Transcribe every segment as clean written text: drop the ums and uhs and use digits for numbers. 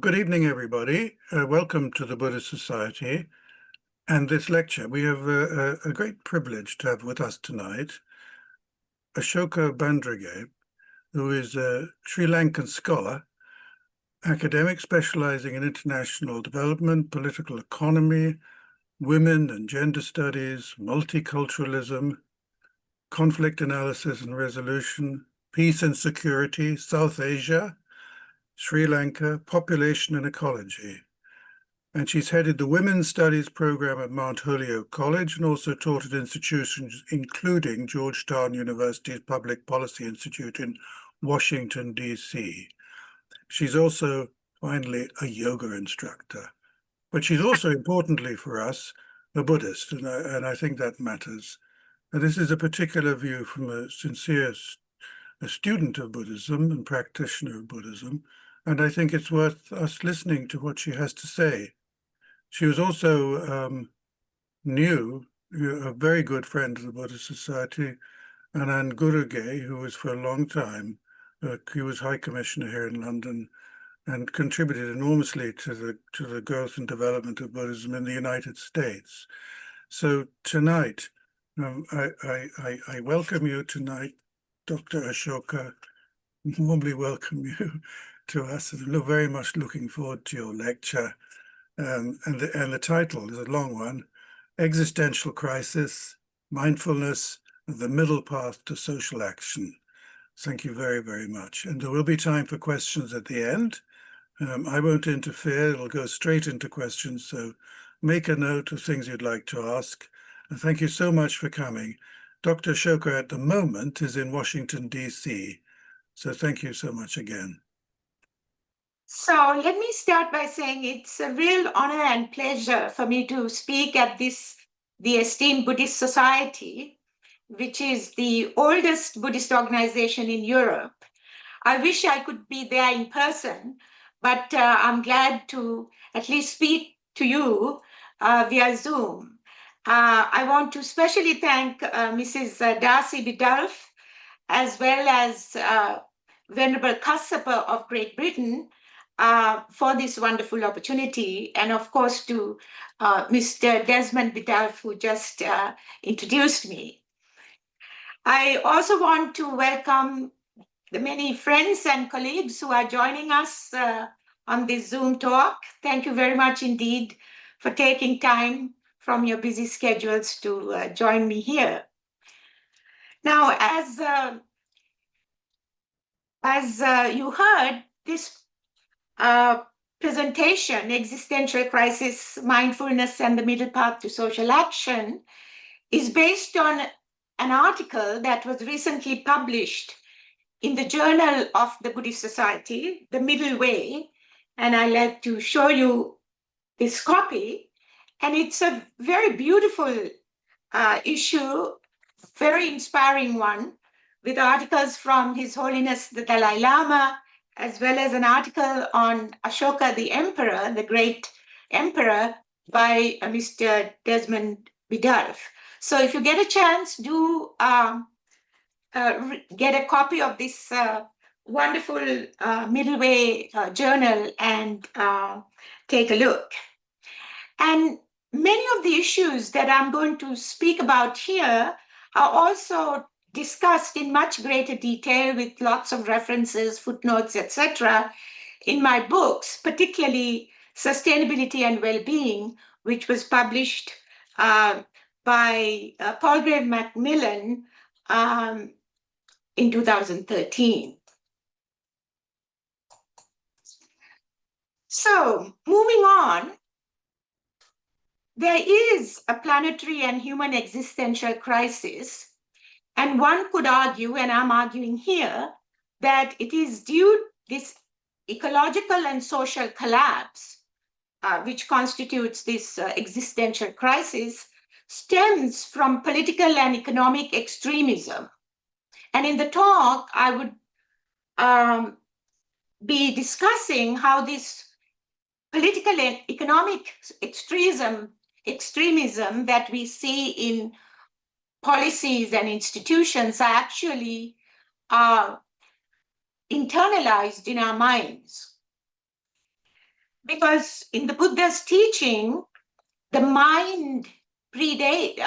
Good evening, everybody. Welcome to the Buddhist Society and this lecture. We have a great privilege to have with us tonight Asoka Bandarage, who is a Sri Lankan scholar, academic specializing in international development, political economy, women and gender studies, multiculturalism, conflict analysis and resolution, peace and security, South Asia, Sri Lanka, population and ecology. And she's headed the Women's Studies program at Mount Holyoke College and also taught at institutions including Georgetown University's Public Policy Institute in Washington, D.C. She's also, finally, a yoga instructor. But she's also, importantly for us, a Buddhist, and I think that matters. And this is a particular view from a sincere student of Buddhism and practitioner of Buddhism, and I think it's worth us listening to what she has to say. She was also a very good friend of the Buddhist Society, Anand Gurugay, who was for a long time, he was High Commissioner here in London and contributed enormously to the growth and development of Buddhism in the United States. So tonight, I welcome you tonight, Dr. Asoka, warmly welcome you to us. And very much looking forward to your lecture. And the title is a long one, Existential Crisis, Mindfulness, the Middle Path to Social Action. Thank you very, very much. And there will be time for questions at the end. I won't interfere, it'll go straight into questions, so make a note of things you'd like to ask. And thank you so much for coming. Dr. Asoka at the moment is in Washington, D.C., so thank you so much again. So let me start by saying it's a real honor and pleasure for me to speak at the esteemed Buddhist Society, which is the oldest Buddhist organization in Europe. I wish I could be there in person, but I'm glad to at least speak to you via Zoom. I want to especially thank Mrs. Darcy Biddulph, as well as Venerable Kassapa of Great Britain, for this wonderful opportunity, and of course to Mr. Desmond Biddulph, who just introduced me. I also want to welcome the many friends and colleagues who are joining us on this Zoom talk. Thank you very much indeed for taking time from your busy schedules to join me here. Now, as you heard, this presentation, Existential Crisis, Mindfulness and the Middle Path to Social Action, is based on an article that was recently published in the Journal of the Buddhist Society, The Middle Way, and I'd like to show you this copy. And it's a very beautiful issue, very inspiring one, with articles from His Holiness the Dalai Lama, as well as an article on Asoka the Emperor, the great emperor, by Mr. Desmond Biddulph. So if you get a chance, do get a copy of this wonderful Middle Way journal and take a look. And many of the issues that I'm going to speak about here are also discussed in much greater detail with lots of references, footnotes, etc., in my books, particularly Sustainability and Well-Being, which was published by Palgrave Macmillan in 2013. So, moving on, there is a planetary and human existential crisis. And one could argue, and I'm arguing here, that it is due this ecological and social collapse, which constitutes this existential crisis, stems from political and economic extremism. And in the talk, I would be discussing how this political and economic extremism that we see in policies and institutions are actually internalized in our minds. Because in the Buddha's teaching, the mind precedes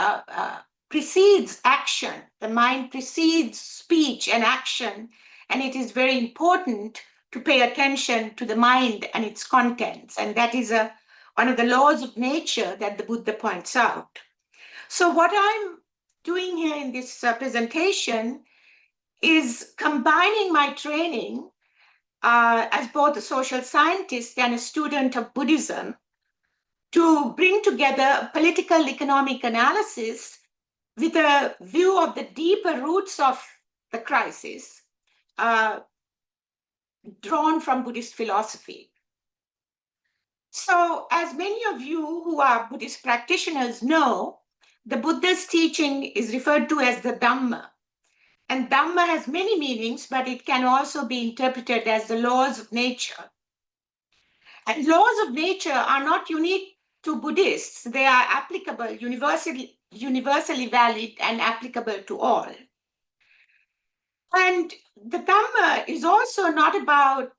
action. The mind precedes speech and action, and it is very important to pay attention to the mind and its contents. And that is one of the laws of nature that the Buddha points out. So what I'm doing here in this presentation is combining my training as both a social scientist and a student of Buddhism to bring together a political economic analysis with a view of the deeper roots of the crisis drawn from Buddhist philosophy. So, as many of you who are Buddhist practitioners know, the Buddha's teaching is referred to as the Dhamma. And Dhamma has many meanings, but it can also be interpreted as the laws of nature. And laws of nature are not unique to Buddhists. They are applicable, universally valid and applicable to all. And the Dhamma is also not about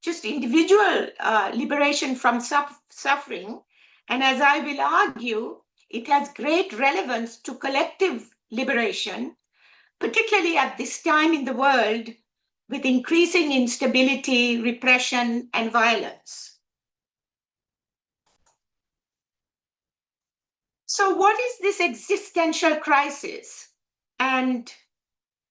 just individual liberation from suffering. And as I will argue, it has great relevance to collective liberation, particularly at this time in the world with increasing instability, repression, and violence. So what is this existential crisis? And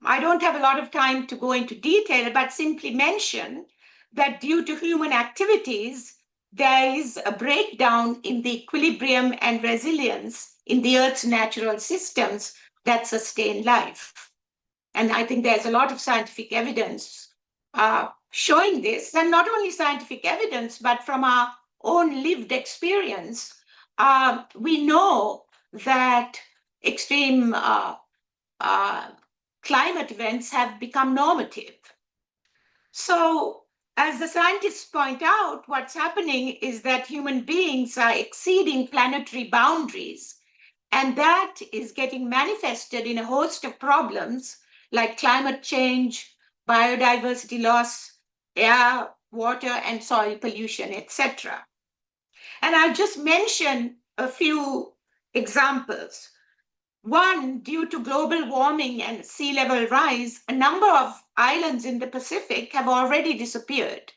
I don't have a lot of time to go into detail, but simply mention that due to human activities, there is a breakdown in the equilibrium and resilience in the Earth's natural systems that sustain life. And I think there's a lot of scientific evidence showing this, and not only scientific evidence, but from our own lived experience. We know that extreme climate events have become normative. So, as the scientists point out, what's happening is that human beings are exceeding planetary boundaries, and that is getting manifested in a host of problems like climate change, biodiversity loss, air, water, and soil pollution, etc. And I'll just mention a few examples. One, due to global warming and sea level rise, a number of islands in the Pacific have already disappeared.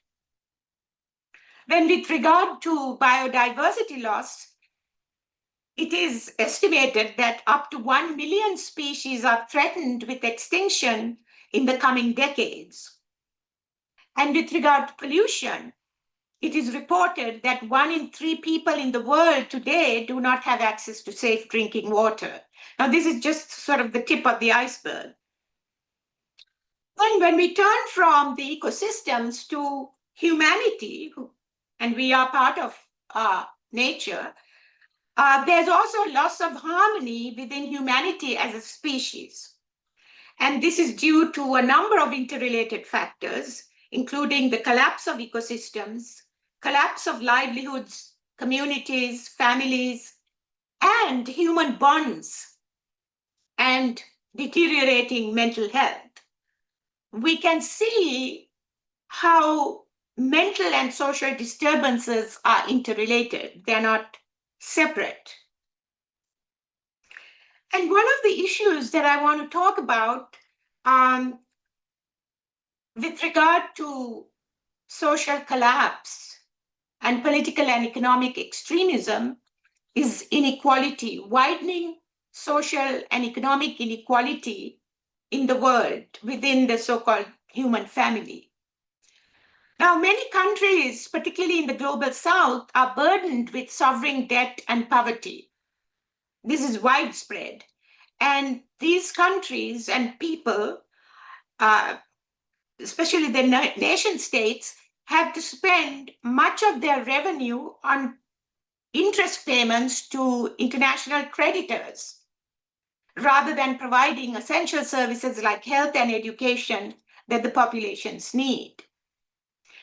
Then with regard to biodiversity loss, it is estimated that up to 1 million species are threatened with extinction in the coming decades. And with regard to pollution, it is reported that 1 in 3 people in the world today do not have access to safe drinking water. Now, this is just sort of the tip of the iceberg. And when we turn from the ecosystems to humanity, and we are part of nature, there's also loss of harmony within humanity as a species. And this is due to a number of interrelated factors, including the collapse of ecosystems, collapse of livelihoods, communities, families, and human bonds, and deteriorating mental health. We can see how mental and social disturbances are interrelated. They're not separate. And one of the issues that I want to talk about with regard to social collapse and political and economic extremism is inequality, widening social and economic inequality in the world within the so-called human family. Now, many countries, particularly in the global south, are burdened with sovereign debt and poverty. This is widespread. And these countries and people, especially the nation states, have to spend much of their revenue on interest payments to international creditors, rather than providing essential services like health and education that the populations need.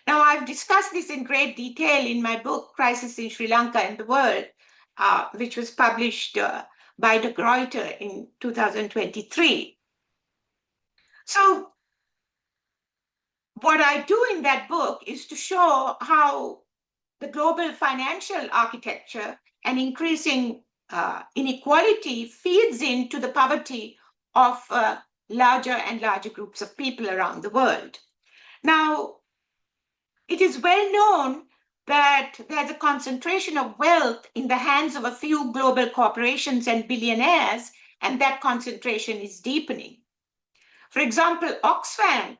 Now, I've discussed this in great detail in my book, Crisis in Sri Lanka and the World, which was published by De Gruyter in 2023. So what I do in that book is to show how the global financial architecture and increasing inequality feeds into the poverty of larger and larger groups of people around the world. Now, it is well known that there's a concentration of wealth in the hands of a few global corporations and billionaires, and that concentration is deepening. For example, Oxfam,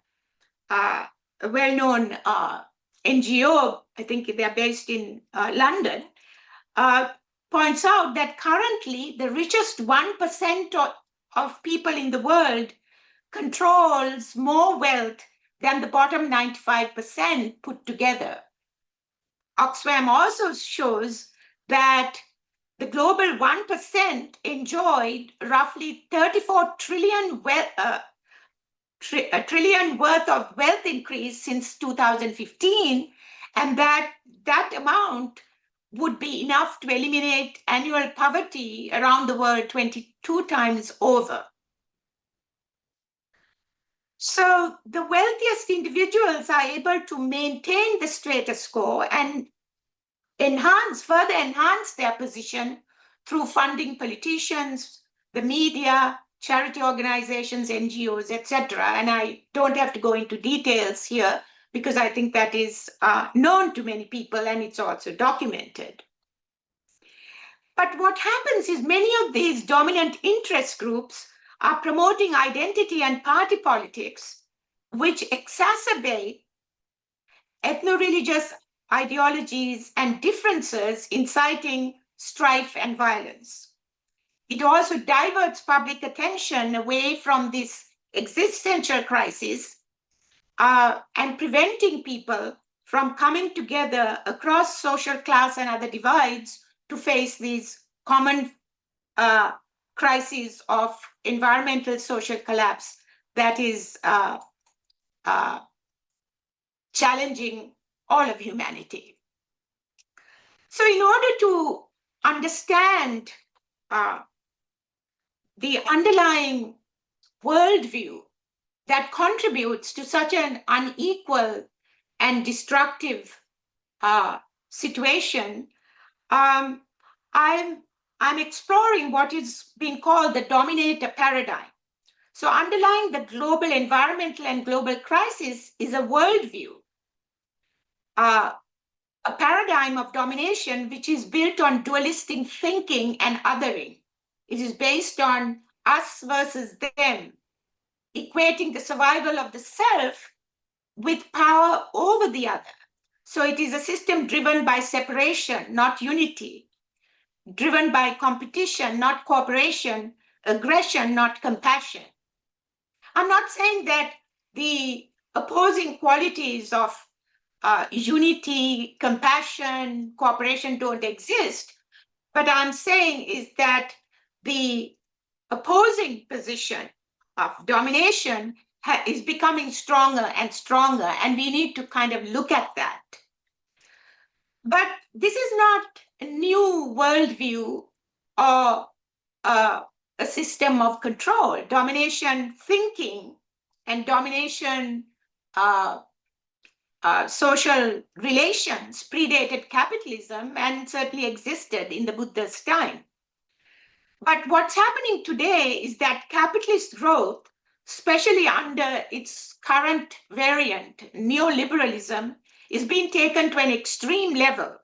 a well-known NGO, I think they're based in London, points out that currently the richest 1% of people in the world controls more wealth than the bottom 95% put together. Oxfam also shows that the global 1% enjoyed roughly 34 trillion trillion worth of wealth increase since 2015, and that amount would be enough to eliminate annual poverty around the world 22 times over. So the wealthiest individuals are able to maintain the status quo and further enhance their position through funding politicians, the media, charity organizations, NGOs, etc. And I don't have to go into details here because I think that is known to many people and it's also documented. But what happens is many of these dominant interest groups are promoting identity and party politics, which exacerbate ethno-religious ideologies and differences, inciting strife and violence. It also diverts public attention away from this existential crisis and preventing people from coming together across social class and other divides to face these common crises of environmental social collapse that is challenging all of humanity. So in order to understand the underlying worldview that contributes to such an unequal and destructive situation, I'm exploring what is being called the dominator paradigm. So underlying the global environmental and global crisis is a worldview, a paradigm of domination which is built on dualistic thinking and othering. It is based on us versus them, equating the survival of the self with power over the other. So it is a system driven by separation, not unity, driven by competition, not cooperation, aggression, not compassion. I'm not saying that the opposing qualities of unity, compassion, cooperation don't exist. But I'm saying is that the opposing position of domination is becoming stronger and stronger, and we need to kind of look at that. But this is not a new worldview or a system of control. Domination thinking and domination social relations predated capitalism and certainly existed in the Buddha's time. But what's happening today is that capitalist growth, especially under its current variant, neoliberalism, is being taken to an extreme level.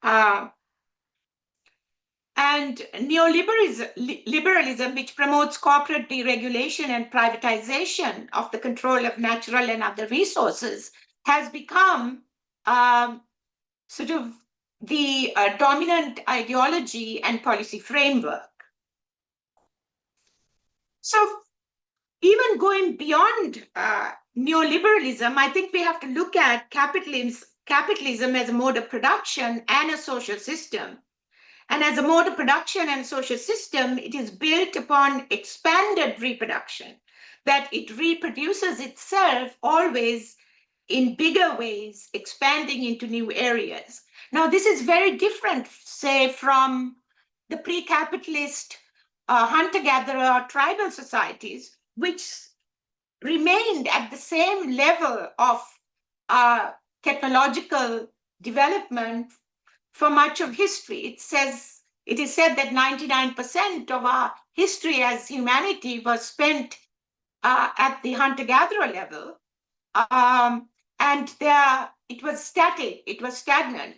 And neoliberalism, which promotes corporate deregulation and privatization of the control of natural and other resources, has become sort of the dominant ideology and policy framework. So even going beyond neoliberalism, I think we have to look at capitalism as a mode of production and a social system. And as a mode of production and social system, it is built upon expanded reproduction, that it reproduces itself always in bigger ways, expanding into new areas. Now, this is very different, say, from the pre-capitalist hunter-gatherer tribal societies, which remained at the same level of technological development for much of history. It is said that 99% of our history as humanity was spent at the hunter-gatherer level, and it was static, it was stagnant.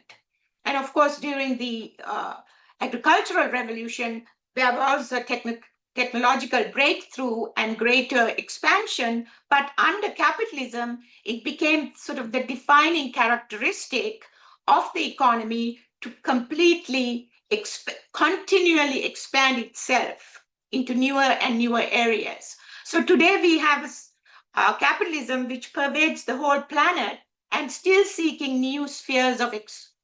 And of course, during the agricultural revolution, there was a technological breakthrough and greater expansion, but under capitalism, it became sort of the defining characteristic of the economy to completely continually expand itself into newer and newer areas. So today we have capitalism which pervades the whole planet and still seeking new spheres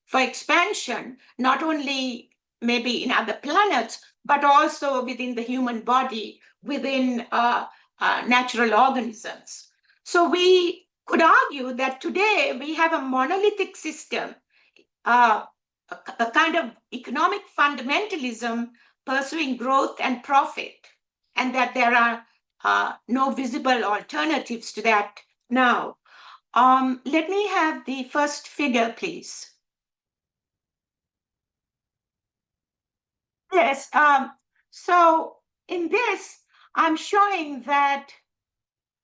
for expansion, not only maybe in other planets, but also within the human body, within natural organisms. So we could argue that today we have a monolithic system, a kind of economic fundamentalism pursuing growth and profit, and that there are no visible alternatives to that now. Let me have the first figure, please. Yes, so in this, I'm showing that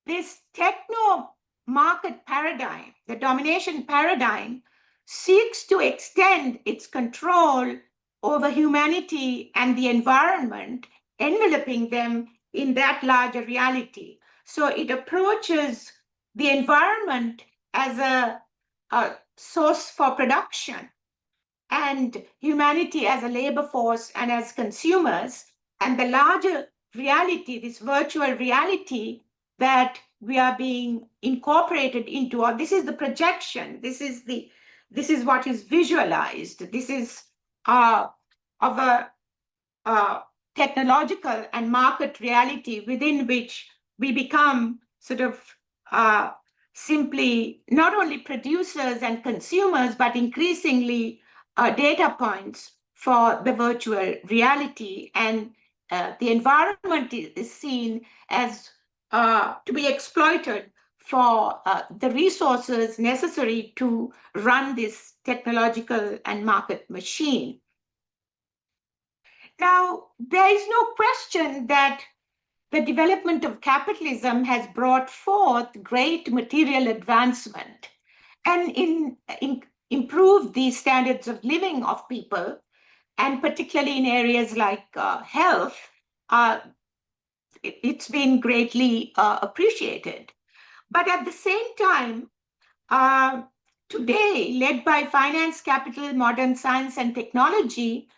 this techno-market paradigm, the domination paradigm, seeks to extend its control over humanity and the environment, enveloping them in that larger reality. So it approaches the environment as a source for production, and humanity as a labor force and as consumers, and the larger reality, this virtual reality that we are being incorporated into, or this is the projection, this is what is visualized, this is of a technological and market reality within which we become sort of simply not only producers and consumers, but increasingly data points for the virtual reality. And the environment is seen as to be exploited for the resources necessary to run this technological and market machine. Now, there is no question that the development of capitalism has brought forth great material advancement and improved the standards of living of people, and particularly in areas like health, it's been greatly appreciated. But at the same time, today, led by finance, capital, modern science, and technology,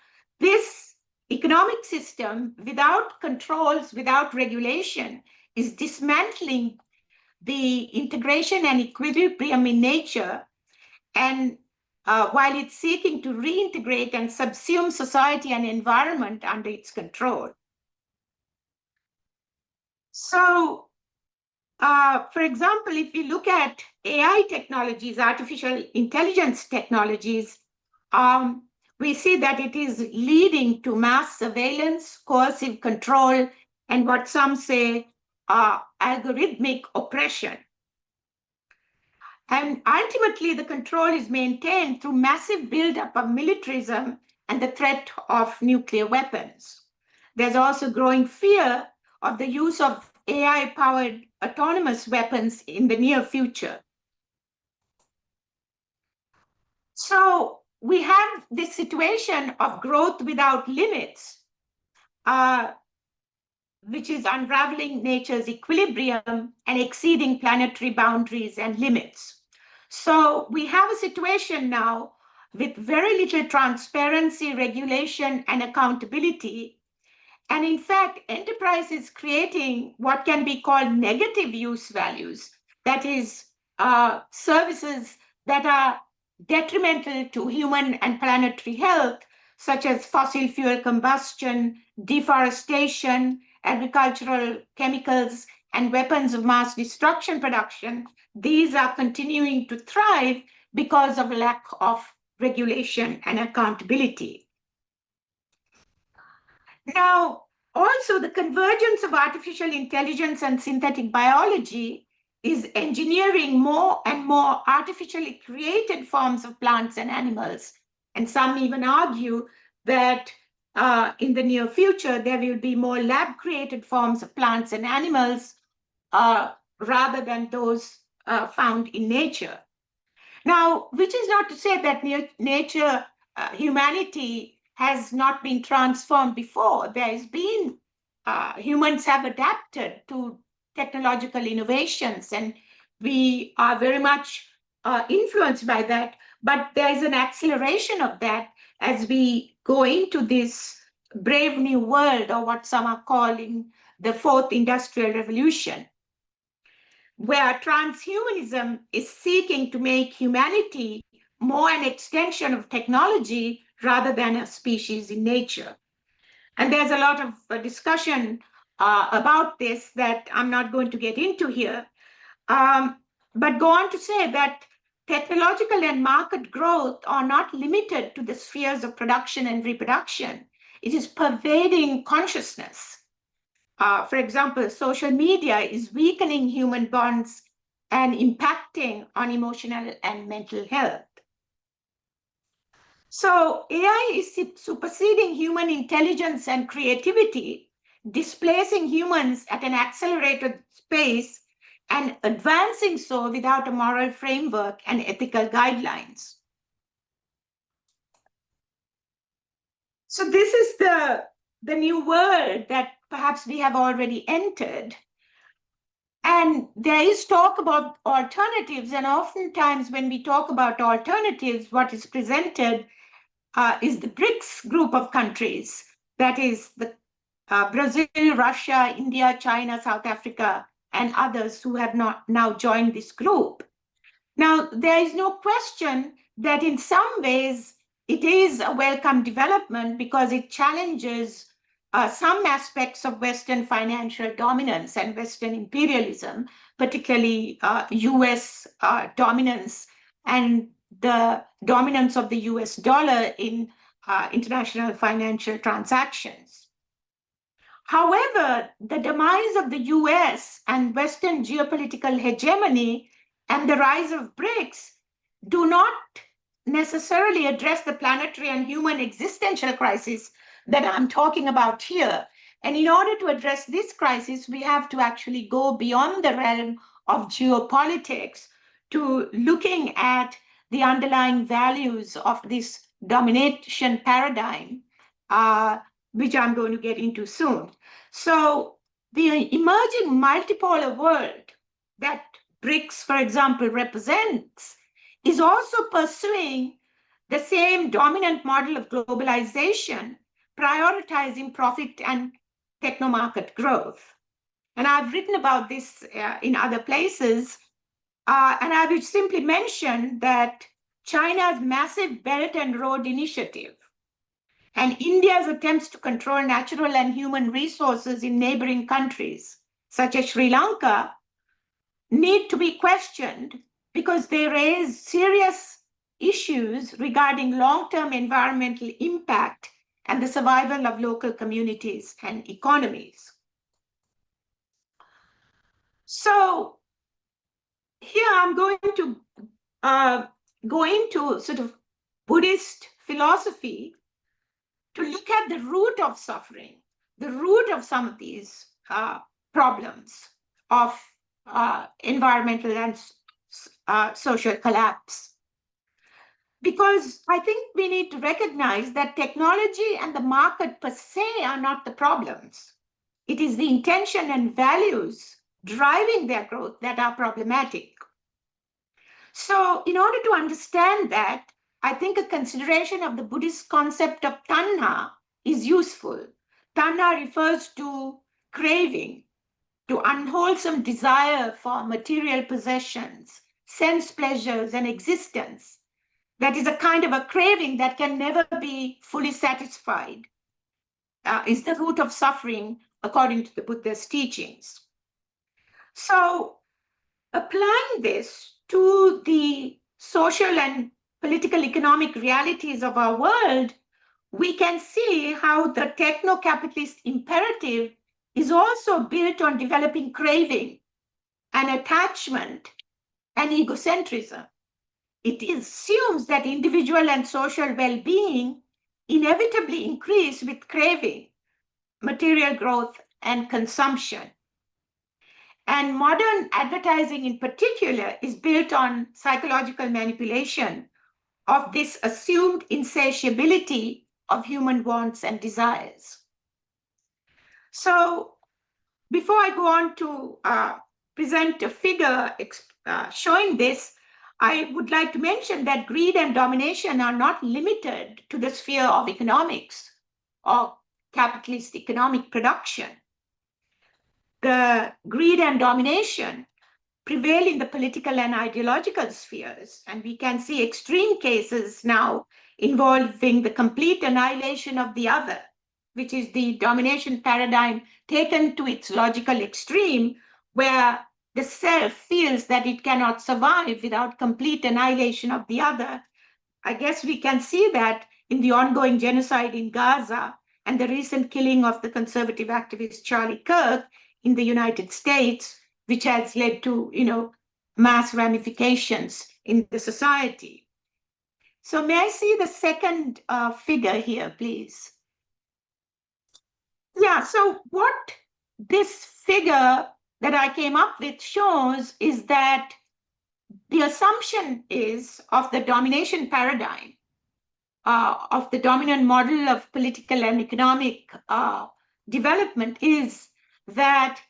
this economic system, without controls, without regulation, is dismantling the integration and equilibrium in nature, and while it's seeking to reintegrate and subsume society and environment under its control. So, for example, if we look at AI technologies, artificial intelligence technologies, we see that it is leading to mass surveillance, coercive control, and what some say algorithmic oppression. And ultimately, the control is maintained through massive buildup of militarism and the threat of nuclear weapons. There's also growing fear of the use of AI-powered autonomous weapons in the near future. So we have this situation of growth without limits, which is unraveling nature's equilibrium and exceeding planetary boundaries and limits. So we have a situation now with very little transparency, regulation, and accountability. And in fact, enterprise is creating what can be called negative use values, that is, services that are detrimental to human and planetary health, such as fossil fuel combustion, deforestation, agricultural chemicals, and weapons of mass destruction production. These are continuing to thrive because of lack of regulation and accountability. Now, also the convergence of artificial intelligence and synthetic biology is engineering more and more artificially created forms of plants and animals. And some even argue that in the near future, there will be more lab-created forms of plants and animals rather than those found in nature. Now, which is not to say that nature, humanity has not been transformed before. There has been, humans have adapted to technological innovations, and we are very much influenced by that. But there is an acceleration of that as we go into this brave new world, or what some are calling the fourth industrial revolution, where transhumanism is seeking to make humanity more an extension of technology rather than a species in nature. And there's a lot of discussion about this that I'm not going to get into here, but go on to say that technological and market growth are not limited to the spheres of production and reproduction. It is pervading consciousness. For example, social media is weakening human bonds and impacting on emotional and mental health. So AI is superseding human intelligence and creativity, displacing humans at an accelerated pace and advancing so without a moral framework and ethical guidelines. So this is the new world that perhaps we have already entered. And there is talk about alternatives, and oftentimes when we talk about alternatives, what is presented is the BRICS group of countries. That is the Brazil, Russia, India, China, South Africa, and others who have not now joined this group. Now, there is no question that in some ways it is a welcome development because it challenges some aspects of Western financial dominance and Western imperialism, particularly US dominance and the dominance of the US dollar in international financial transactions. However, the demise of the US and Western geopolitical hegemony and the rise of BRICS do not necessarily address the planetary and human existential crisis that I'm talking about here. And in order to address this crisis, we have to actually go beyond the realm of geopolitics to looking at the underlying values of this domination paradigm, which I'm going to get into soon. So the emerging multipolar world that BRICS, for example, represents is also pursuing the same dominant model of globalization, prioritizing profit and techno-market growth. And I've written about this in other places, and I would simply mention that China's massive Belt and Road Initiative and India's attempts to control natural and human resources in neighboring countries, such as Sri Lanka, need to be questioned because they raise serious issues regarding long-term environmental impact and the survival of local communities and economies. So here I'm going to go into sort of Buddhist philosophy to look at the root of suffering, the root of some of these problems of environmental and social collapse. Because I think we need to recognize that technology and the market per se are not the problems. It is the intention and values driving their growth that are problematic. So in order to understand that, I think a consideration of the Buddhist concept of tanha is useful. Tanha refers to craving, to unwholesome desire for material possessions, sense pleasures, and existence. That is a kind of a craving that can never be fully satisfied, is the root of suffering according to the Buddha's teachings. So applying this to the social and political economic realities of our world, we can see how the techno-capitalist imperative is also built on developing craving and attachment and egocentrism. It assumes that individual and social well-being inevitably increase with craving, material growth, and consumption. And modern advertising in particular is built on psychological manipulation of this assumed insatiability of human wants and desires. So before I go on to present a figure showing this, I would like to mention that greed and domination are not limited to the sphere of economics or capitalist economic production. The greed and domination prevail in the political and ideological spheres, and we can see extreme cases now involving the complete annihilation of the other, which is the domination paradigm taken to its logical extreme, where the self feels that it cannot survive without complete annihilation of the other. I guess we can see that in the ongoing genocide in Gaza and the recent killing of the conservative activist Charlie Kirk in the United States, which has led to, mass ramifications in the society. So may I see the second figure here, please? Yeah, so what this figure that I came up with shows is that the assumption is of the domination paradigm, of the dominant model of political and economic development is that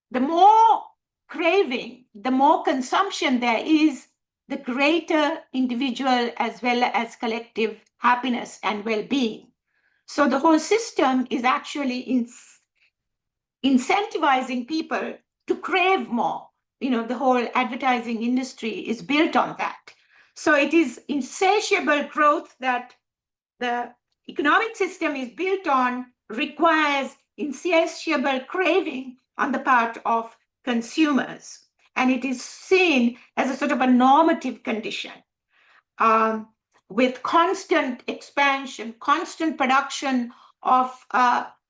the more craving, the more consumption there is, the greater individual as well as collective happiness and well-being. So the whole system is actually incentivizing people to crave more. The whole advertising industry is built on that. So it is insatiable growth that the economic system is built on requires insatiable craving on the part of consumers. And it is seen as a sort of a normative condition with constant expansion, constant production of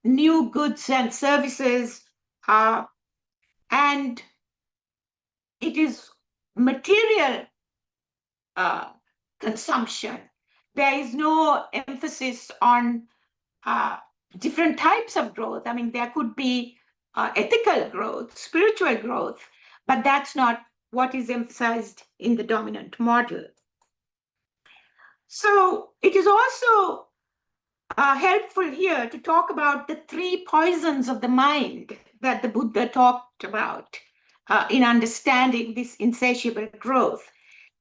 new goods and services, and it is material consumption. There is no emphasis on different types of growth. I mean, there could be ethical growth, spiritual growth, but that's not what is emphasized in the dominant model. So it is also helpful here to talk about the three poisons of the mind that the Buddha talked about in understanding this insatiable growth.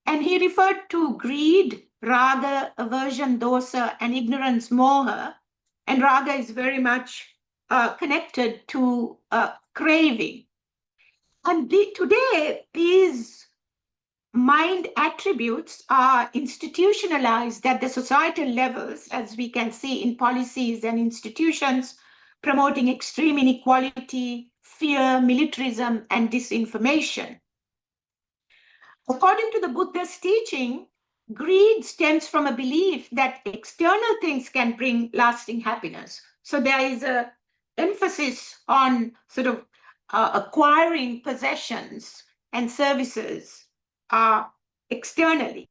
And he referred to greed, raga, aversion, dosa, and ignorance, moha. And raga is very much connected to craving. And today, these mind attributes are institutionalized at the societal levels, as we can see in policies and institutions promoting extreme inequality, fear, militarism, and disinformation. According to the Buddha's teaching, greed stems from a belief that external things can bring lasting happiness. So there is an emphasis on sort of acquiring possessions and services externally.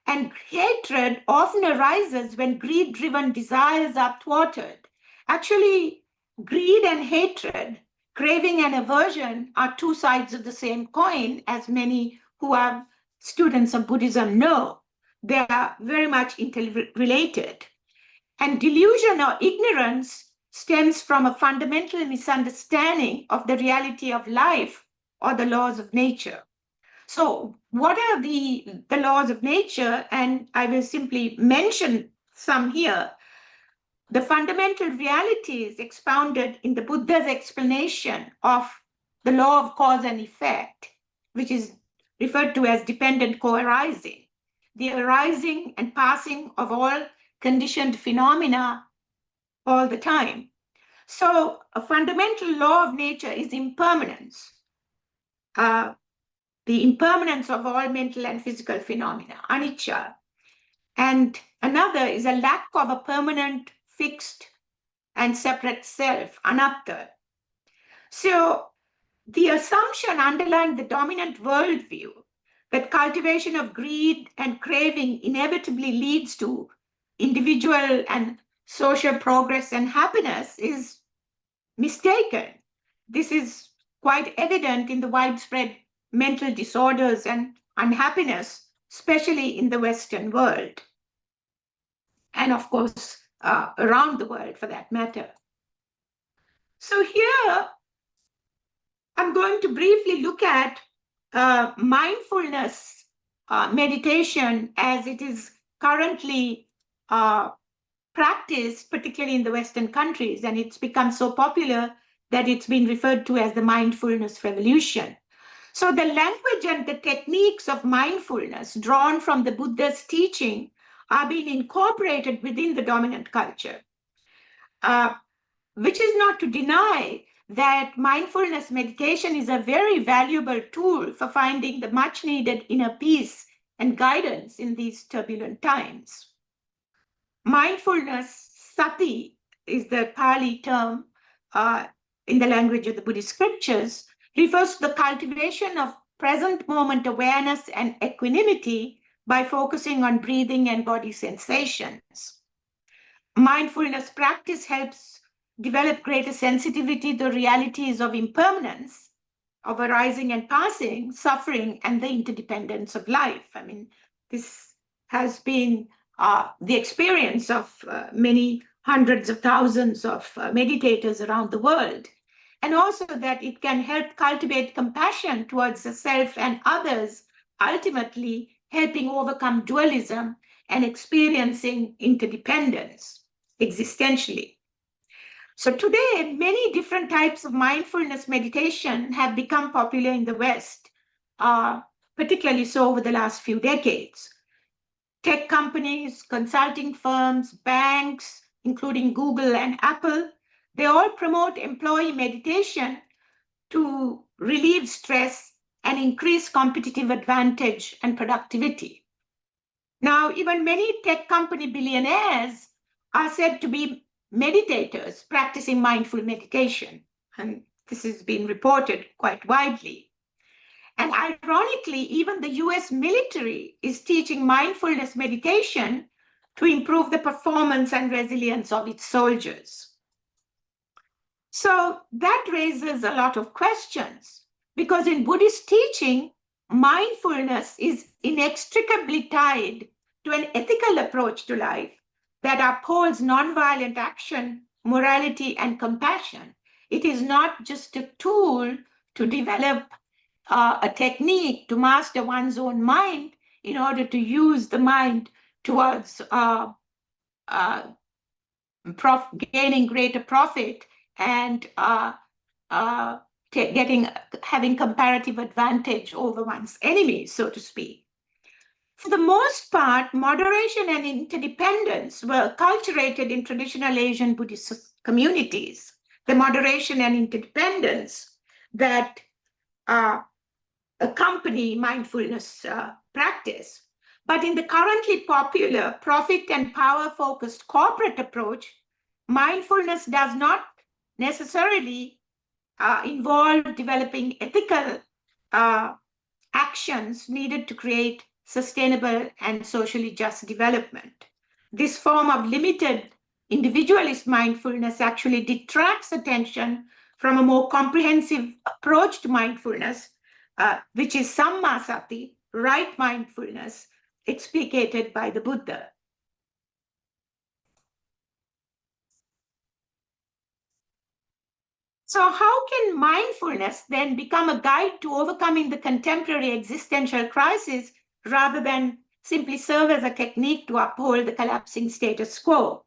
And hatred often arises when greed-driven desires are thwarted. Actually, greed and hatred, craving and aversion are two sides of the same coin, as many who are students of Buddhism know. They are very much interrelated. And delusion or ignorance stems from a fundamental misunderstanding of the reality of life or the laws of nature. So what are the laws of nature? And I will simply mention some here. The fundamental realities expounded in the Buddha's explanation of the law of cause and effect, which is referred to as dependent co-arising, the arising and passing of all conditioned phenomena all the time. So a fundamental law of nature is impermanence, the impermanence of all mental and physical phenomena, anicca. And another is a lack of a permanent, fixed, and separate self, anatta. So the assumption underlying the dominant worldview that cultivation of greed and craving inevitably leads to individual and social progress and happiness is mistaken. This is quite evident in the widespread mental disorders and unhappiness, especially in the Western world, and of course, around the world for that matter. So here, I'm going to briefly look at mindfulness meditation as it is currently practiced, particularly in the Western countries, and it's become so popular that it's been referred to as the mindfulness revolution. So the language and the techniques of mindfulness drawn from the Buddha's teaching are being incorporated within the dominant culture, which is not to deny that mindfulness meditation is a very valuable tool for finding the much needed inner peace and guidance in these turbulent times. Mindfulness, sati, is the Pali term in the language of the Buddhist scriptures, refers to the cultivation of present moment awareness and equanimity by focusing on breathing and body sensations. Mindfulness practice helps develop greater sensitivity to the realities of impermanence, of arising and passing, suffering, and the interdependence of life. I mean, this has been the experience of many hundreds of thousands of meditators around the world. And also that it can help cultivate compassion towards the self and others, ultimately helping overcome dualism and experiencing interdependence existentially. So today, many different types of mindfulness meditation have become popular in the West, particularly so over the last few decades. Tech companies, consulting firms, banks, including Google and Apple, they all promote employee meditation to relieve stress and increase competitive advantage and productivity. Now, even many tech company billionaires are said to be meditators practicing mindful meditation. And this has been reported quite widely. And ironically, even the US military is teaching mindfulness meditation to improve the performance and resilience of its soldiers. So that raises a lot of questions, because in Buddhist teaching, mindfulness is inextricably tied to an ethical approach to life that upholds nonviolent action, morality, and compassion. It is not just a tool to develop a technique to master one's own mind in order to use the mind towards gaining greater profit and having comparative advantage over one's enemies, so to speak. For the most part, moderation and interdependence were cultivated in traditional Asian Buddhist communities. The moderation and interdependence that accompany mindfulness practice. But in the currently popular profit and power-focused corporate approach, mindfulness does not necessarily involve developing ethical actions needed to create sustainable and socially just development. This form of limited individualist mindfulness actually detracts attention from a more comprehensive approach to mindfulness, which is samma sati, right mindfulness, explicated by the Buddha. So how can mindfulness then become a guide to overcoming the contemporary existential crisis rather than simply serve as a technique to uphold the collapsing status quo?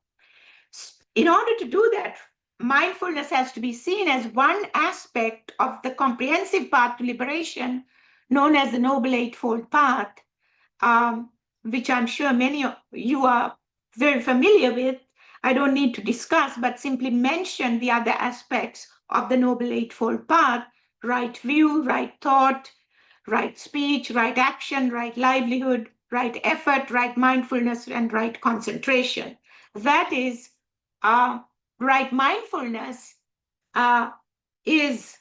In order to do that, mindfulness has to be seen as one aspect of the comprehensive path to liberation known as the Noble Eightfold Path, which I'm sure many of you are very familiar with. I don't need to discuss, but simply mention the other aspects of the Noble Eightfold Path: right view, right thought, right speech, right action, right livelihood, right effort, right mindfulness, and right concentration. That is, right mindfulness is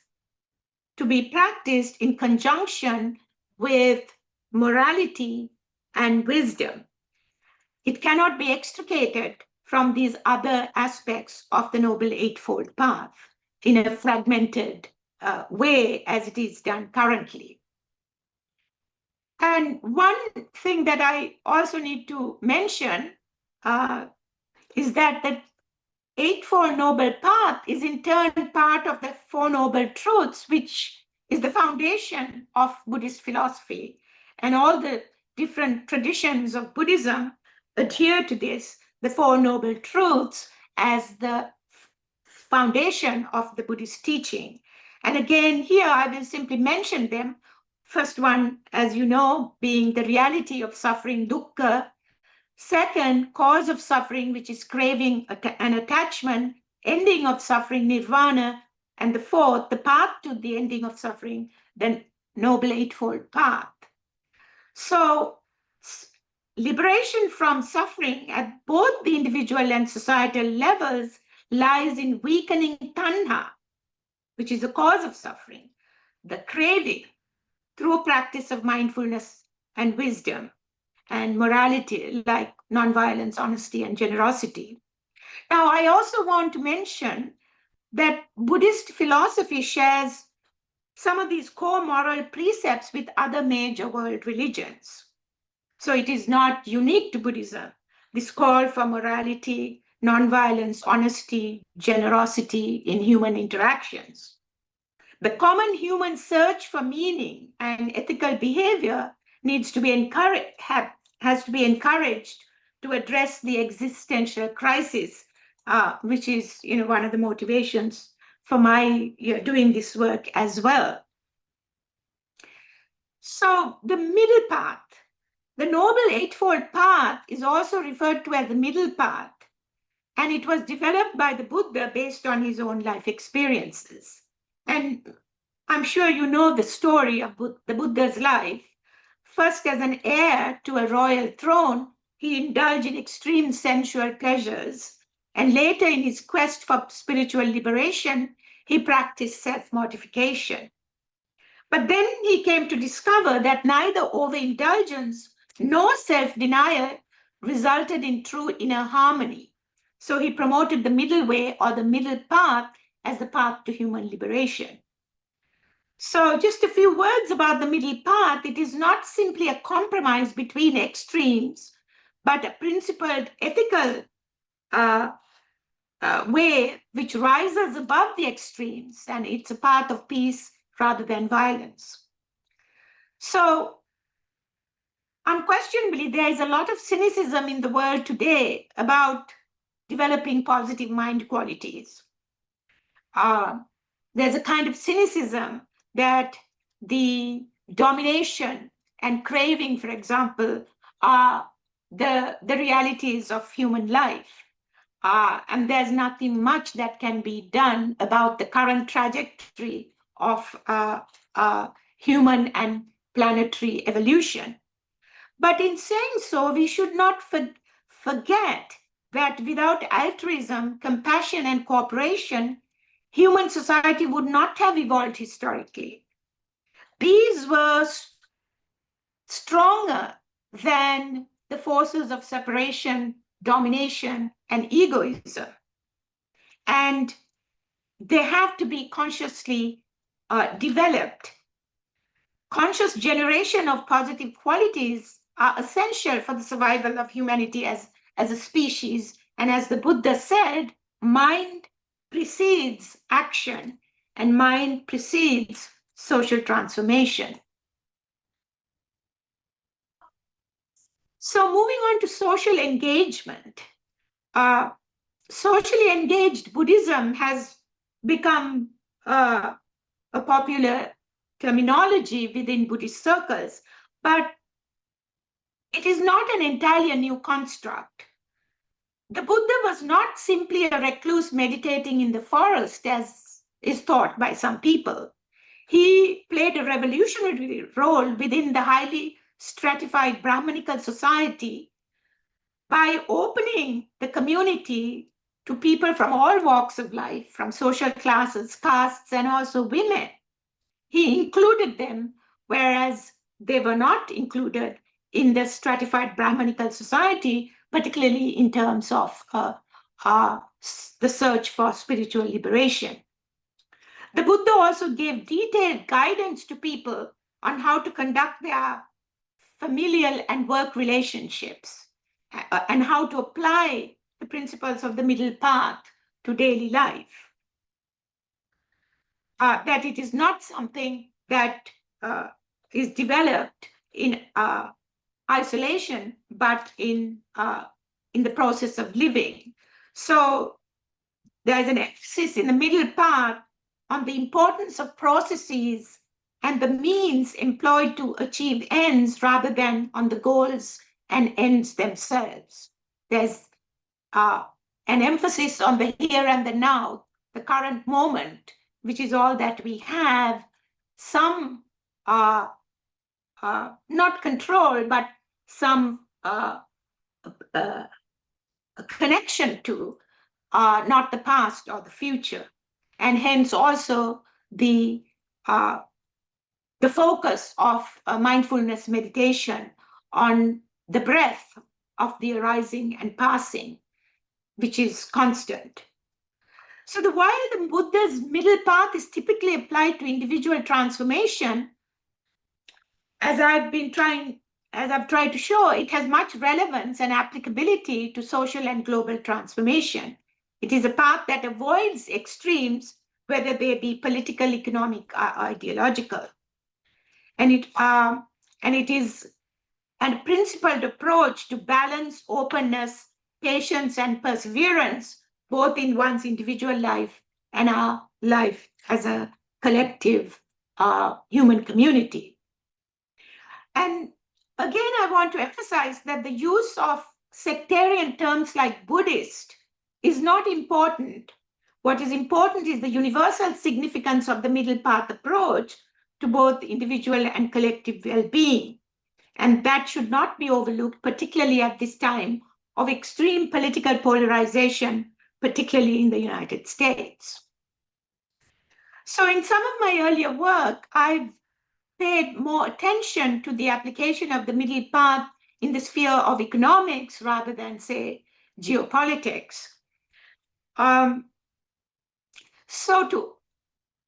to be practiced in conjunction with morality and wisdom. It cannot be extricated from these other aspects of the Noble Eightfold Path in a fragmented way as it is done currently. And one thing that I also need to mention is that the Eightfold Noble Path is in turn part of the Four Noble Truths, which is the foundation of Buddhist philosophy. And all the different traditions of Buddhism adhere to this, the Four Noble Truths, as the foundation of the Buddhist teaching. And again, here I will simply mention them. First one, as you know, being the reality of suffering, dukkha. Second, cause of suffering, which is craving and attachment, ending of suffering, nirvana. And the fourth, the path to the ending of suffering, the Noble Eightfold Path. So liberation from suffering at both the individual and societal levels lies in weakening tanha, which is the cause of suffering, the craving, through a practice of mindfulness and wisdom, and morality like nonviolence, honesty, and generosity. Now, I also want to mention that Buddhist philosophy shares some of these core moral precepts with other major world religions. So it is not unique to Buddhism. This call for morality, nonviolence, honesty, generosity in human interactions. The common human search for meaning and ethical behavior needs to be has to be encouraged to address the existential crisis, which is one of the motivations for my doing this work as well. So the middle path, the Noble Eightfold Path, is also referred to as the middle path, and it was developed by the Buddha based on his own life experiences. And I'm sure you know the story of the Buddha's life. First, as an heir to a royal throne, he indulged in extreme sensual pleasures. And later, in his quest for spiritual liberation, he practiced self-mortification. But then he came to discover that neither overindulgence nor self-denial resulted in true inner harmony. So he promoted the middle way, or the middle path, as the path to human liberation. So just a few words about the middle path. It is not simply a compromise between extremes, but a principled ethical way which rises above the extremes, and it's a path of peace rather than violence. So unquestionably, there is a lot of cynicism in the world today about developing positive mind qualities. There's a kind of cynicism that the domination and craving, for example, are the realities of human life. And there's nothing much that can be done about the current trajectory of human and planetary evolution. But in saying so, we should not forget that without altruism, compassion, and cooperation, human society would not have evolved historically. These were stronger than the forces of separation, domination, and egoism. And they have to be consciously developed. Conscious generation of positive qualities are essential for the survival of humanity as a species. And as the Buddha said, mind precedes action, and mind precedes social transformation. So moving on to social engagement. Socially engaged Buddhism has become a popular terminology within Buddhist circles, but it is not an entirely new construct. The Buddha was not simply a recluse meditating in the forest, as is thought by some people. He played a revolutionary role within the highly stratified Brahmanical society by opening the community to people from all walks of life, from social classes, castes, and also women. he included them, whereas they were not included in the stratified Brahmanical society, particularly in terms of the search for spiritual liberation. The Buddha also gave detailed guidance to people on how to conduct their familial and work relationships and how to apply the principles of the middle path to daily life. That it is not something that is developed in isolation, but in the process of living. So there's an emphasis in the middle path on the importance of processes and the means employed to achieve ends rather than on the goals and ends themselves. There's an emphasis on the here and the now, the current moment, which is all that we have, some not control, but some connection to, not the past or the future. And hence also the focus of mindfulness meditation on the breath of the arising and passing, which is constant. So while the Buddha's middle path is typically applied to individual transformation, as I've tried to show, it has much relevance and applicability to social and global transformation. It is a path that avoids extremes, whether they be political, economic, or ideological. And it is a principled approach to balance, openness, patience, and perseverance, both in one's individual life and our life as a collective human community. And again, I want to emphasize that the use of sectarian terms like Buddhist is not important. What is important is the universal significance of the middle path approach to both individual and collective well-being. And that should not be overlooked, particularly at this time of extreme political polarization, particularly in the United States. So in some of my earlier work, I've paid more attention to the application of the middle path in the sphere of economics rather than, say, geopolitics. So to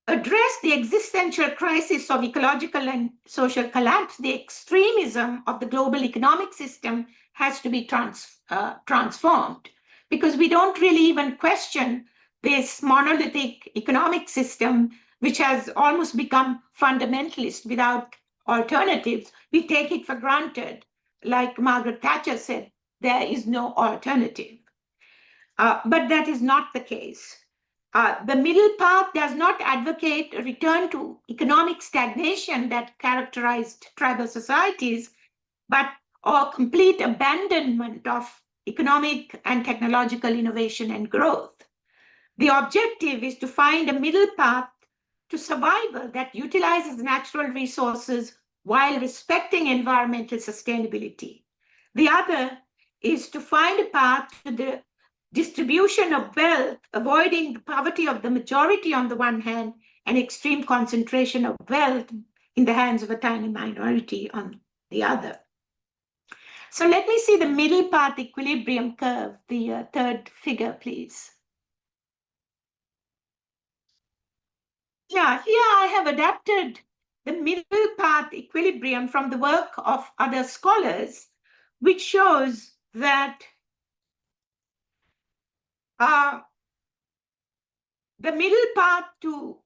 address the existential crisis of ecological and social collapse, the extremism of the global economic system has to be transformed, because we don't really even question this monolithic economic system, which has almost become fundamentalist without alternatives. We take it for granted. Like Margaret Thatcher said, there is no alternative. But that is not the case. The middle path does not advocate a return to economic stagnation that characterized tribal societies, or complete abandonment of economic and technological innovation and growth. The objective is to find a middle path to survival that utilizes natural resources while respecting environmental sustainability. The other is to find a path to the distribution of wealth, avoiding the poverty of the majority on the one hand and extreme concentration of wealth in the hands of a tiny minority on the other. So let me see the middle path equilibrium curve, the third figure, please. Yeah, here I have adapted the middle path equilibrium from the work of other scholars, which shows that the middle path to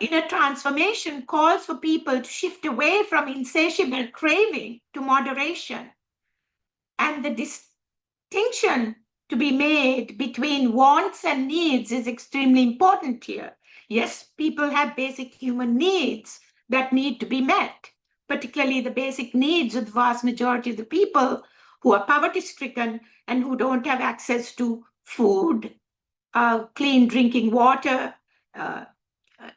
inner transformation calls for people to shift away from insatiable craving to moderation. And the distinction to be made between wants and needs is extremely important here. Yes, people have basic human needs that need to be met, particularly the basic needs of the vast majority of the people who are poverty-stricken and who don't have access to food, clean drinking water,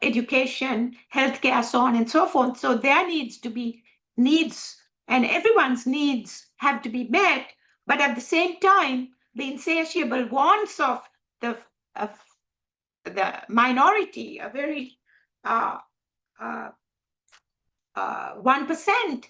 education, healthcare, so on and so forth. So there needs to be needs, and everyone's needs have to be met. But at the same time, the insatiable wants of the minority are very 1%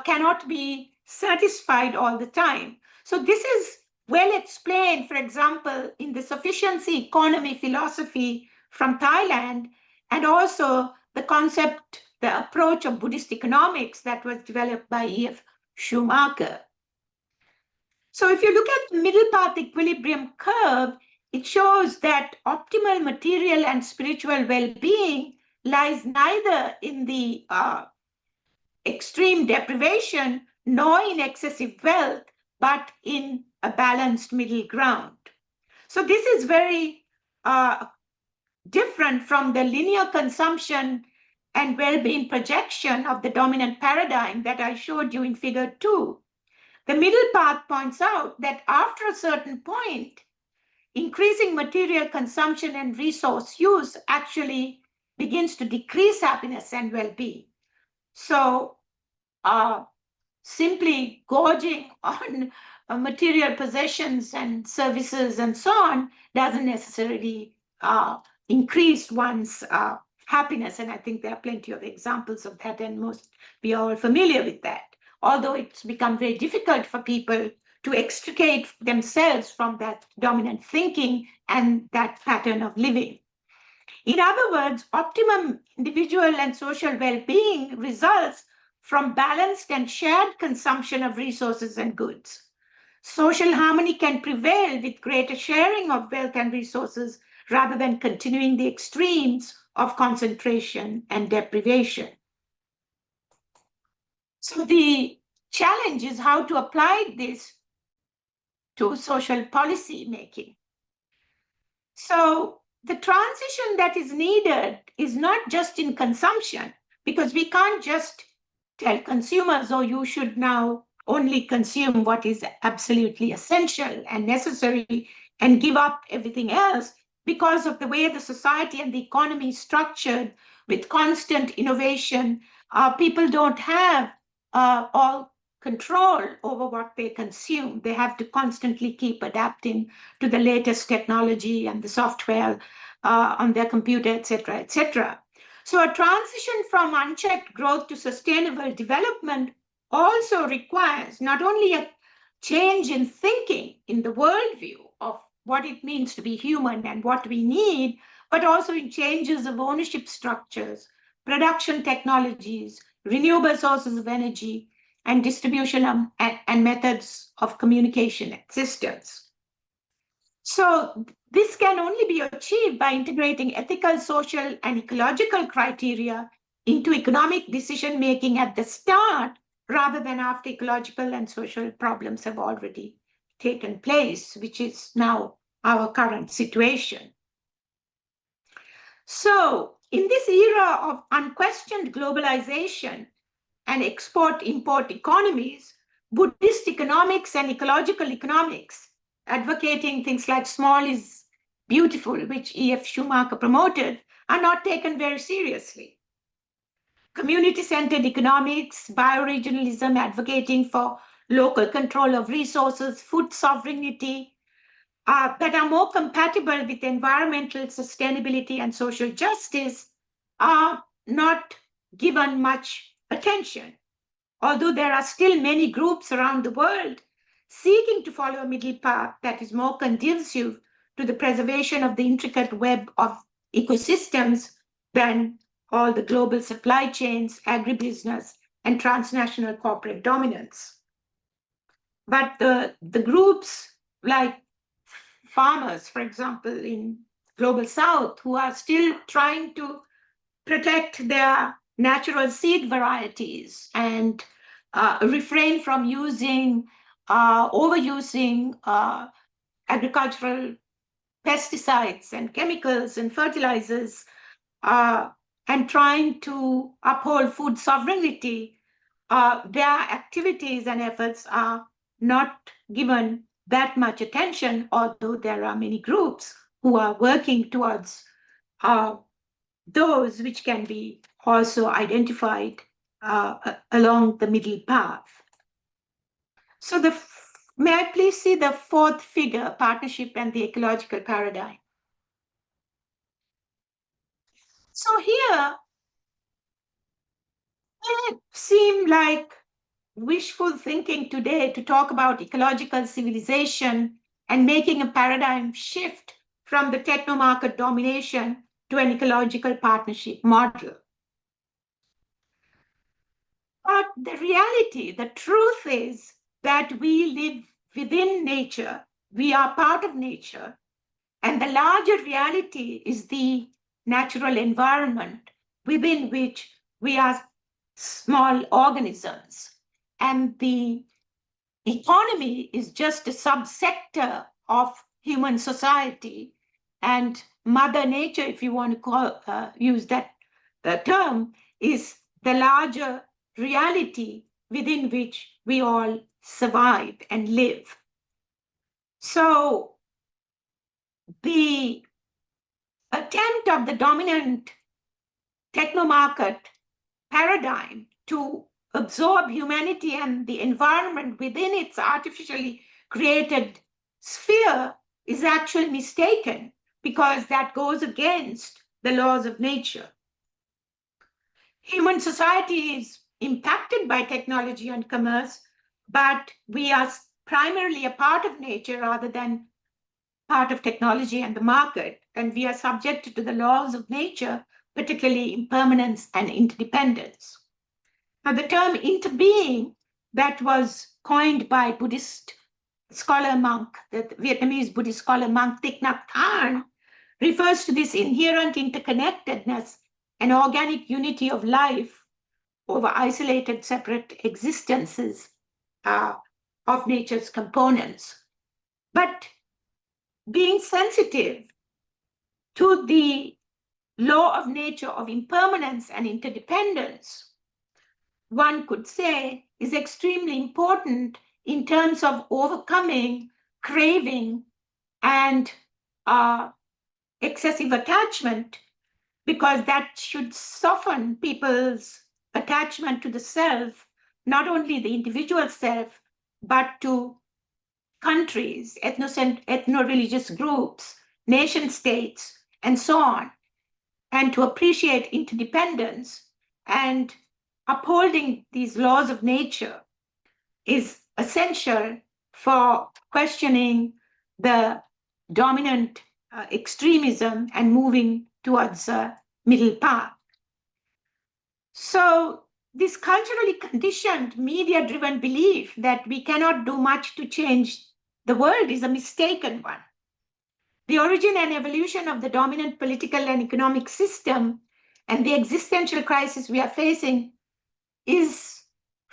cannot be satisfied all the time. So this is well explained, for example, in the sufficiency economy philosophy from Thailand, and also the concept, the approach of Buddhist economics that was developed by E.F. Schumacher. So if you look at the middle path equilibrium curve, it shows that optimal material and spiritual well-being lies neither in the extreme deprivation nor in excessive wealth, but in a balanced middle ground. So this is very different from the linear consumption and well-being projection of the dominant paradigm that I showed you in figure 2. The middle path points out that after a certain point, increasing material consumption and resource use actually begins to decrease happiness and well-being. So simply gorging on material possessions and services and so on doesn't necessarily increase one's happiness. And I think there are plenty of examples of that, and we are all familiar with that. Although it's become very difficult for people to extricate themselves from that dominant thinking and that pattern of living. In other words, optimum individual and social well-being results from balanced and shared consumption of resources and goods. Social harmony can prevail with greater sharing of wealth and resources rather than continuing the extremes of concentration and deprivation. So the challenge is how to apply this to social policy making. So the transition that is needed is not just in consumption, because we can't just tell consumers, oh, you should now only consume what is absolutely essential and necessary and give up everything else, because of the way the society and the economy is structured with constant innovation. People don't have all control over what they consume. They have to constantly keep adapting to the latest technology and the software on their computer, et cetera. So a transition from unchecked growth to sustainable development also requires not only a change in thinking in the worldview of what it means to be human and what we need, but also in changes of ownership structures, production technologies, renewable sources of energy, and distribution and methods of communication and systems. So this can only be achieved by integrating ethical, social, and ecological criteria into economic decision-making at the start, rather than after ecological and social problems have already taken place, which is now our current situation. So in this era of unquestioned globalization and export-import economies, Buddhist economics and ecological economics, advocating things like small is beautiful, which E.F. Schumacher promoted, are not taken very seriously. Community-centered economics, bioregionalism, advocating for local control of resources, food sovereignty, that are more compatible with environmental sustainability and social justice are not given much attention. Although there are still many groups around the world seeking to follow a middle path that is more conducive to the preservation of the intricate web of ecosystems than all the global supply chains, agribusiness, and transnational corporate dominance. But the groups like farmers, for example, in Global South, who are still trying to protect their natural seed varieties and refrain from overusing agricultural pesticides and chemicals and fertilizers, and trying to uphold food sovereignty, their activities and efforts are not given that much attention, although there are many groups who are working towards those which can be also identified along the middle path. So may I please see the fourth figure, partnership and the ecological paradigm? So here, it seemed like wishful thinking today to talk about ecological civilization and making a paradigm shift from the techno-market domination to an ecological partnership model. But the reality, the truth is that we live within nature, we are part of nature, and the larger reality is the natural environment within which we are small organisms. And the economy is just a subsector of human society, and Mother Nature, if you want to use that term, is the larger reality within which we all survive and live. So the attempt of the dominant techno-market paradigm to absorb humanity and the environment within its artificially created sphere is actually mistaken, because that goes against the laws of nature. Human society is impacted by technology and commerce, but we are primarily a part of nature rather than part of technology and the market, and we are subject to the laws of nature, particularly impermanence and interdependence. Now, the term interbeing that was coined by Buddhist scholar monk, the Vietnamese Buddhist scholar monk Thich Nhat Hanh, refers to this inherent interconnectedness and organic unity of life over isolated separate existences of nature's components. But being sensitive to the law of nature of impermanence and interdependence, one could say, is extremely important in terms of overcoming craving and excessive attachment, because that should soften people's attachment to the self, not only the individual self, but to countries, ethno-religious groups, nation states, and so on, and to appreciate interdependence. And upholding these laws of nature is essential for questioning the dominant extremism and moving towards a middle path. So this culturally conditioned, media-driven belief that we cannot do much to change the world is a mistaken one. The origin and evolution of the dominant political and economic system and the existential crisis we are facing is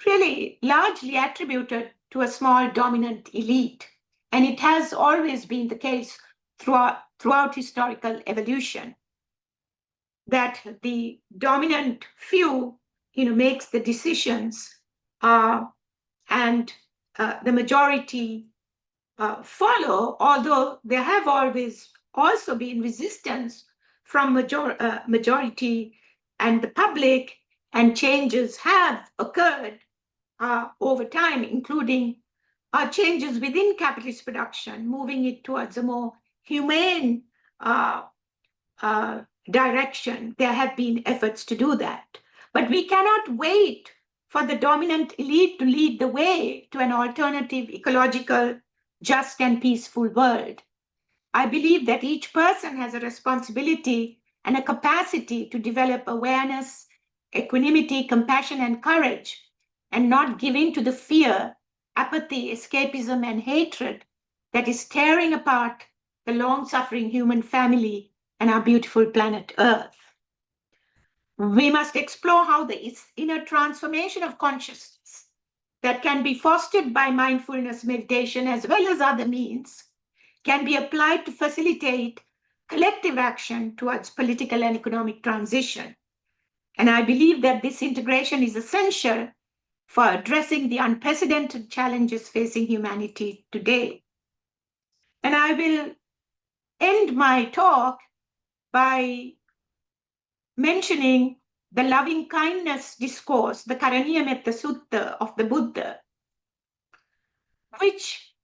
really largely attributed to a small dominant elite. And it has always been the case throughout historical evolution, that the dominant few makes the decisions, and the majority follow, although there have always also been resistance from majority and the public, and changes have occurred over time, including changes within capitalist production, moving it towards a more humane direction. There have been efforts to do that. But we cannot wait for the dominant elite to lead the way to an alternative, ecological, just and peaceful world. I believe that each person has a responsibility and a capacity to develop awareness, equanimity, compassion, and courage, and not give in to the fear, apathy, escapism, and hatred that is tearing apart the long-suffering human family and our beautiful planet Earth. We must explore how the inner transformation of consciousness that can be fostered by mindfulness meditation as well as other means can be applied to facilitate collective action towards political and economic transition. And I believe that this integration is essential for addressing the unprecedented challenges facing humanity today. And I will end my talk by mentioning the loving kindness discourse, the Karaniya Metta Sutta of the Buddha, which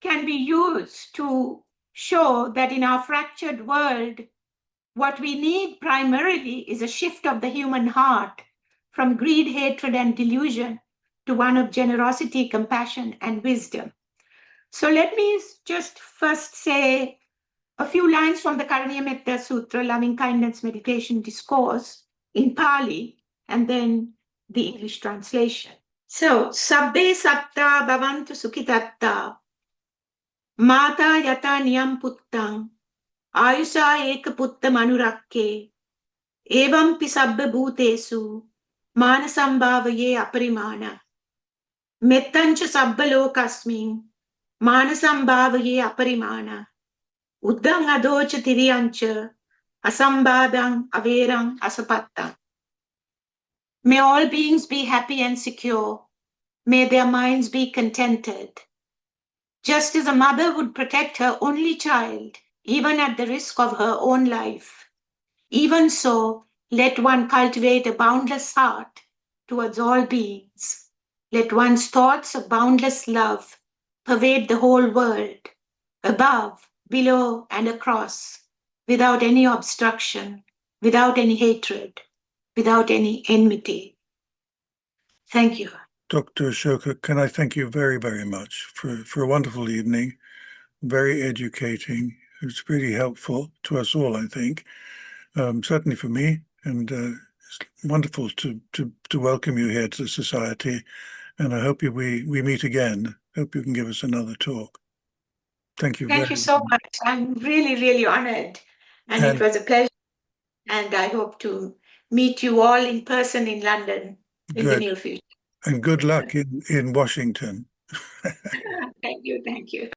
can be used to show that in our fractured world, What we need primarily is a shift of the human heart from greed, hatred, and delusion to one of generosity, compassion, and wisdom. So let me just first say a few lines from the Karaniya Sutra, Loving Kindness Meditation Discourse in Pali, and then the English translation. So, Sabbe Satta Bhavantu Sukhitatta Mata Yata Niyam Puttang Ayusa Eka Putta Manurakke Evam Pisabba Bhutesu Manasambhavaye Aparimana Mettancha Sabba Lokasmin Manasambhavaye Aparimana Uddang Adocha Tiriyancha Asambadang Averang Asapatta. May all beings be happy and secure. May their minds be contented. Just as a mother would protect her only child, even at the risk of her own life, even so, let one cultivate a boundless heart towards all beings. Let one's thoughts of boundless love pervade the whole world, above, below, and across, without any obstruction, without any hatred, without any enmity. Thank you. Dr. Asoka, can I thank you very, very much for a wonderful evening, very educating. It's really helpful to us all, I think, certainly for me, and it's wonderful to welcome you here to the Society, and I hope we meet again. Hope you can give us another talk. Thank you. Thank you so much. I'm really, really honored, and it was a pleasure, and I hope to meet you all in person in London in the near future. And good luck in Washington. Thank you.